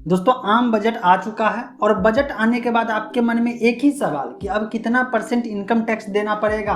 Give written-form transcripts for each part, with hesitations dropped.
दोस्तों आम बजट आ चुका है और बजट आने के बाद आपके मन में एक ही सवाल कि अब कितना % इनकम टैक्स देना पड़ेगा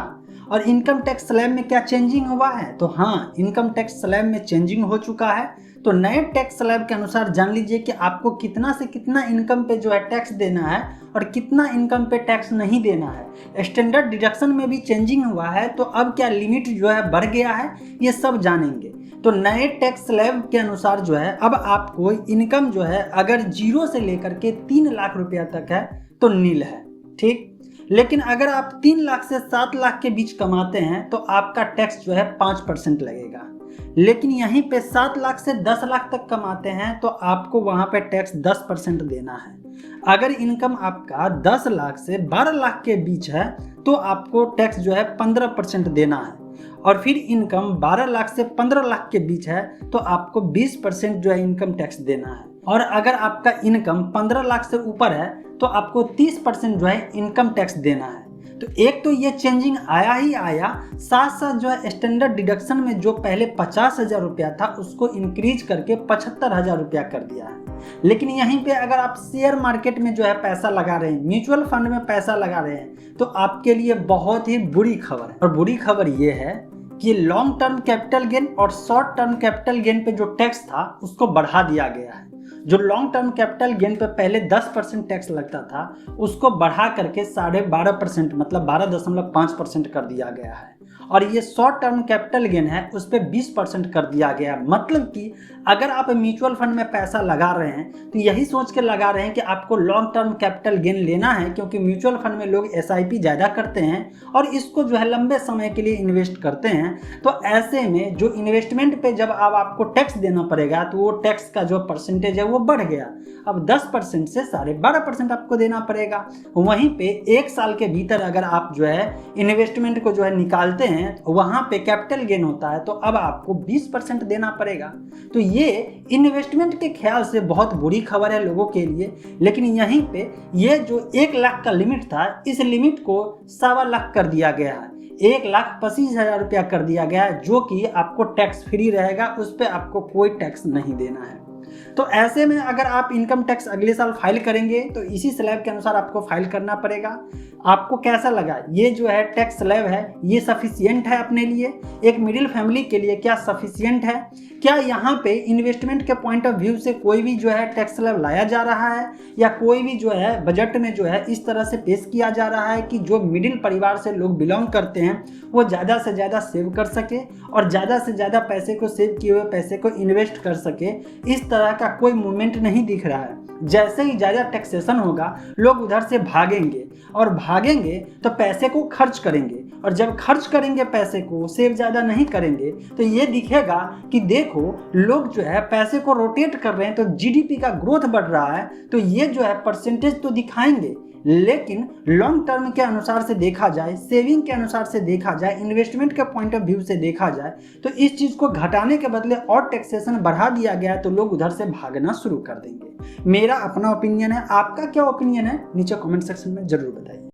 और इनकम टैक्स स्लैब में क्या चेंजिंग हुआ है। तो हाँ, इनकम टैक्स स्लैब में चेंजिंग हो चुका है। तो नए टैक्स स्लैब के अनुसार जान लीजिए कि आपको कितना से कितना इनकम पे जो है टैक्स देना है और कितना इनकम पे टैक्स नहीं देना है। स्टैंडर्ड डिडक्शन में भी चेंजिंग हुआ है, तो अब क्या लिमिट जो है बढ़ गया है, ये सब जानेंगे। तो नए टैक्स स्लैब के अनुसार जो है अब आपको इनकम जो है अगर 0 से लेकर के 3 लाख रुपया तक है तो नील है, ठीक। लेकिन अगर आप 3 लाख से 7 लाख के बीच कमाते हैं तो आपका टैक्स जो है 5% लगेगा। लेकिन यहीं पे 7 लाख से 10 लाख तक कमाते हैं तो आपको वहां पे टैक्स 10% देना है। अगर इनकम आपका 10 लाख से 12 लाख के बीच है तो आपको टैक्स जो है 15% देना है। और फिर इनकम 12 लाख से 15 लाख के बीच है तो आपको 20% जो है इनकम टैक्स देना है। और अगर आपका इनकम 15 लाख से ऊपर है तो आपको 30% जो है इनकम टैक्स देना है। तो एक तो ये चेंजिंग आया ही आया, साथ साथ जो है स्टैंडर्ड डिडक्शन में जो पहले 50,000 रुपया था उसको इंक्रीज करके 75,000 रुपया कर दिया है। लेकिन यहीं पे अगर आप शेयर मार्केट में जो है पैसा लगा रहे हैं, म्यूचुअल फंड में पैसा लगा रहे हैं, तो आपके लिए बहुत ही बुरी खबर है। और बुरी खबर ये है कि लॉन्ग टर्म कैपिटल गेन और शॉर्ट टर्म कैपिटल गेन पे जो टैक्स था उसको बढ़ा दिया गया है। जो लॉन्ग टर्म कैपिटल गेन पे पहले 10% टैक्स लगता था उसको बढ़ा करके 12.5% मतलब 12.5% कर दिया गया है। और ये शॉर्ट टर्म कैपिटल गेन है उस पर 20% कर दिया गया। मतलब कि अगर आप म्यूचुअल फंड में पैसा लगा रहे हैं तो यही सोच के लगा रहे हैं कि आपको लॉन्ग टर्म कैपिटल गेन लेना है, क्योंकि म्यूचुअल फंड में लोग SIP ज़्यादा करते हैं और इसको जो है लंबे समय के लिए इन्वेस्ट करते हैं। तो ऐसे में जो इन्वेस्टमेंट पे जब अब आपको टैक्स देना पड़ेगा तो वो टैक्स का जो परसेंटेज है वो बढ़ गया। अब 10% से 12.5% आपको देना पड़ेगा। वहीं पे 1 साल के भीतर अगर आप जो है इन्वेस्टमेंट को जो है निकालते हैं वहां पे कैपिटल गेन होता है तो अब आपको 20% देना पड़ेगा। तो ये इन्वेस्टमेंट के ख्याल से बहुत बुरी खबर है लोगों के लिए। लेकिन यहीं पे ये जो 1 लाख का लिमिट था इस लिमिट को 1.25 लाख कर दिया गया है। 1,25,000 रुपया कर दिया गया है, जो कि आपको टैक्स फ्री रहेगा, उस पर आपको कोई टैक्स नहीं देना है। तो ऐसे में अगर आप इनकम टैक्स अगले साल फाइल करेंगे तो इसी स्लैब के अनुसार आपको फाइल करना पड़ेगा। आपको कैसा लगा ये जो है टैक्स स्लैब है, ये सफिशिएंट है अपने लिए? एक मिडिल फैमिली के लिए क्या सफिशिएंट है? क्या यहाँ पे इन्वेस्टमेंट के पॉइंट ऑफ व्यू से कोई भी जो है टैक्स स्लैब लाया जा रहा है या कोई भी जो है बजट में जो है इस तरह से पेश किया जा रहा है कि जो मिडिल परिवार से लोग बिलोंग करते हैं वो ज़्यादा से ज़्यादा सेव कर सके और ज़्यादा से ज़्यादा पैसे को सेव किए हुए पैसे को इन्वेस्ट कर सके? इस तरह का कोई मूवमेंट नहीं दिख रहा है। जैसे ही ज़्यादा टैक्सेशन होगा लोग उधर से भागेंगे और भागेंगे तो पैसे को खर्च करेंगे, और जब खर्च करेंगे पैसे को, सेव ज़्यादा नहीं करेंगे, तो ये दिखेगा कि देखो लोग जो है पैसे को रोटेट कर रहे हैं तो GDP का ग्रोथ बढ़ रहा है। तो ये जो है परसेंटेज तो दिखाएंगे, लेकिन लॉन्ग टर्म के अनुसार से देखा जाए, सेविंग के अनुसार से देखा जाए, इन्वेस्टमेंट के पॉइंट ऑफ व्यू से देखा जाए तो इस चीज़ को घटाने के बदले और टैक्सेशन बढ़ा दिया गया है तो लोग उधर से भागना शुरू कर देंगे। मेरा अपना ओपिनियन है, आपका क्या ओपिनियन है नीचे कमेंट सेक्शन में जरूर बताइए।